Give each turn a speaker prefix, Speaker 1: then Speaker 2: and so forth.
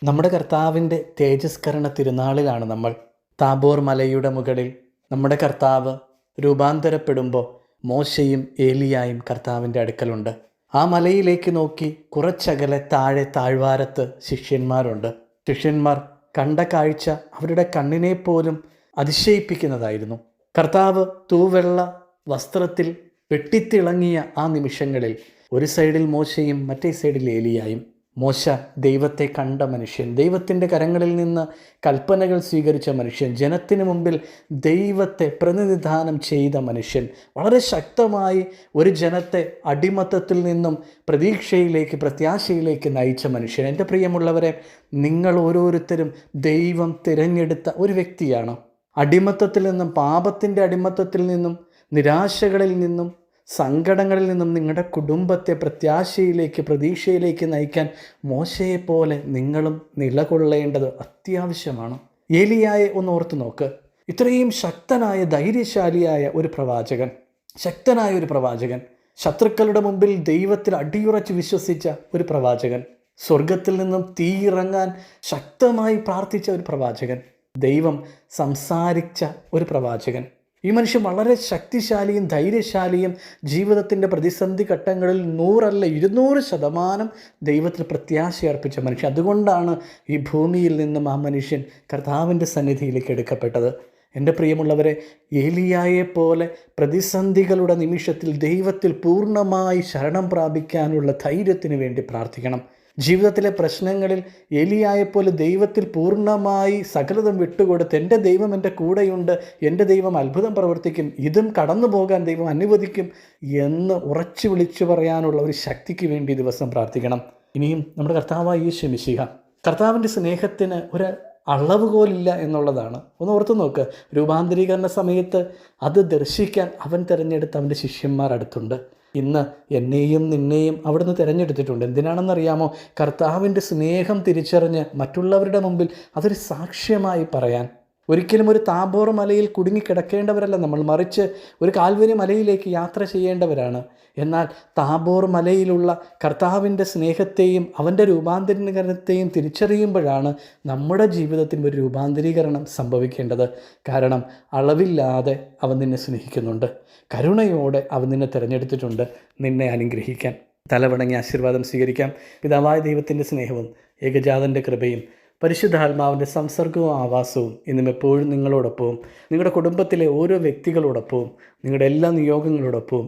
Speaker 1: നമ്മുടെ കർത്താവിൻ്റെ തേജസ്കരണ തിരുനാളിലാണ് നമ്മൾ. താബോർ മലയുടെ മുകളിൽ നമ്മുടെ കർത്താവ് രൂപാന്തരപ്പെടുമ്പോൾ മോശയും ഏലിയായും കർത്താവിൻ്റെ അടുക്കലുണ്ട്. ആ മലയിലേക്ക് നോക്കി കുറച്ചകലെ താഴെ താഴ്വാരത്ത് ശിഷ്യന്മാരുണ്ട്. ശിഷ്യന്മാർ കണ്ട കാഴ്ച അവരുടെ കണ്ണിനെ പോലും അതിശയിപ്പിക്കുന്നതായിരുന്നു. കർത്താവ് തൂവെള്ള വസ്ത്രത്തിൽ വെട്ടിത്തിളങ്ങിയ ആ നിമിഷങ്ങളിൽ ഒരു സൈഡിൽ മോശയും മറ്റേ സൈഡിൽ ഏലിയായും. മോശ ദൈവത്തെ കണ്ട മനുഷ്യൻ, ദൈവത്തിൻ്റെ കരങ്ങളിൽ നിന്ന് കൽപ്പനകൾ സ്വീകരിച്ച മനുഷ്യൻ, ജനത്തിന് മുമ്പിൽ ദൈവത്തെ പ്രതിനിധാനം ചെയ്ത മനുഷ്യൻ, വളരെ ശക്തമായി ഒരു ജനത്തെ അടിമത്തത്തിൽ നിന്നും പ്രതീക്ഷയിലേക്ക്, പ്രത്യാശയിലേക്ക് നയിച്ച മനുഷ്യൻ. എൻ്റെ പ്രിയമുള്ളവരെ, നിങ്ങൾ ഓരോരുത്തരും ദൈവം തിരഞ്ഞെടുത്ത ഒരു വ്യക്തിയാണ്. അടിമത്തത്തിൽ നിന്നും, പാപത്തിൻ്റെ അടിമത്തത്തിൽ നിന്നും, നിരാശകളിൽ നിന്നും, സങ്കടങ്ങളിൽ നിന്നും നിങ്ങളുടെ കുടുംബത്തെ പ്രത്യാശയിലേക്ക്, പ്രതീക്ഷയിലേക്ക് നയിക്കാൻ മോശയെപ്പോലെ നിങ്ങളും നിലകൊള്ളേണ്ടത് അത്യാവശ്യമാണ്. ഏലിയായെ ഒന്ന് ഓർത്ത് നോക്ക്. ഇത്രയും ശക്തനായ, ധൈര്യശാലിയായ ഒരു പ്രവാചകൻ, ശക്തനായ ഒരു പ്രവാചകൻ, ശത്രുക്കളുടെ മുമ്പിൽ ദൈവത്തിൽ അടിയുറച്ച് വിശ്വസിച്ച ഒരു പ്രവാചകൻ, സ്വർഗത്തിൽ നിന്നും തീയിറങ്ങാൻ ശക്തമായി പ്രാർത്ഥിച്ച ഒരു പ്രവാചകൻ, ദൈവം സംസാരിച്ച ഒരു പ്രവാചകൻ. ഈ മനുഷ്യൻ വളരെ ശക്തിശാലിയും ധൈര്യശാലിയും, ജീവിതത്തിൻ്റെ പ്രതിസന്ധി ഘട്ടങ്ങളിൽ 100 അല്ല 200% ദൈവത്തിൽ പ്രത്യാശ അർപ്പിച്ച മനുഷ്യൻ. അതുകൊണ്ടാണ് ഈ ഭൂമിയിൽ നിന്നും ആ മനുഷ്യൻ കർത്താവിൻ്റെ സന്നിധിയിലേക്ക് എടുക്കപ്പെട്ടത്. എൻ്റെ പ്രിയമുള്ളവരെ, ഏലിയായെപ്പോലെ പ്രതിസന്ധികളുടെ നിമിഷത്തിൽ ദൈവത്തിൽ പൂർണ്ണമായി ശരണം പ്രാപിക്കാനുള്ള ധൈര്യത്തിന് വേണ്ടി പ്രാർത്ഥിക്കണം. ജീവിതത്തിലെ പ്രശ്നങ്ങളിൽ ഏലിയായെപ്പോലെ ദൈവത്തിൽ പൂർണ്ണമായി സകലതും വിട്ടുകൊടുത്ത്, എൻ്റെ ദൈവം എൻ്റെ കൂടെയുണ്ട്, എൻ്റെ ദൈവം അത്ഭുതം പ്രവർത്തിക്കും, ഇതും കടന്നു പോകാൻ ദൈവം അനുവദിക്കും എന്ന് ഉറച്ചു വിളിച്ചു പറയാനുള്ള ഒരു ശക്തിക്ക് വേണ്ടി ദിവസം പ്രാർത്ഥിക്കണം. ഇനിയും നമ്മുടെ കർത്താവായ യേശു മിശിഹ, കർത്താവിൻ്റെ സ്നേഹത്തിന് ഒരു അളവുകോലില്ല എന്നുള്ളതാണ്. ഒന്ന് ഓർത്തു നോക്ക്. രൂപാന്തരീകരണ സമയത്ത് അത് ദർശിക്കാൻ അവൻ തിരഞ്ഞെടുത്ത് അവൻ്റെ ശിഷ്യന്മാർ അടുത്തുണ്ട്. ഇന്ന് എന്നെയും നിന്നെയും അവിടുന്ന് തിരഞ്ഞെടുത്തിട്ടുണ്ട്. എന്തിനാണെന്നറിയാമോ? കർത്താവിൻ്റെ സ്നേഹം തിരിച്ചറിഞ്ഞ് മറ്റുള്ളവരുടെ മുമ്പിൽ അതൊരു സാക്ഷ്യമായി പറയാൻ. ഒരിക്കലും ഒരു താബോർ മലയിൽ കുടുങ്ങിക്കിടക്കേണ്ടവരല്ല നമ്മൾ, മറിച്ച് ഒരു കാൽവരി മലയിലേക്ക് യാത്ര ചെയ്യേണ്ടവരാണ്. എന്നാൽ താബോർ മലയിലുള്ള കർത്താവിൻ്റെ സ്നേഹത്തെയും അവൻ്റെ രൂപാന്തരീകരണത്തെയും തിരിച്ചറിയുമ്പോഴാണ് നമ്മുടെ ജീവിതത്തിൽ ഒരു രൂപാന്തരീകരണം സംഭവിക്കേണ്ടത്. കാരണം അളവില്ലാതെ അവൻ നിന്നെ സ്നേഹിക്കുന്നുണ്ട്, കരുണയോടെ അവൻ നിന്നെ തിരഞ്ഞെടുത്തിട്ടുണ്ട് നിന്നെ അനുഗ്രഹിക്കാൻ. തലവണങ്ങി ആശീർവാദം സ്വീകരിക്കാം. പിതാവായ ദൈവത്തിൻ്റെ സ്നേഹവും ഏകജാതൻ്റെ കൃപയും പരിശുദ്ധാത്മാവിൻ്റെ സംസർഗവും ആവാസവും ഇന്നും എപ്പോഴും നിങ്ങളോടൊപ്പവും, നിങ്ങളുടെ കുടുംബത്തിലെ ഓരോ വ്യക്തികളോടൊപ്പവും, നിങ്ങളുടെ എല്ലാ നിയോഗങ്ങളോടൊപ്പവും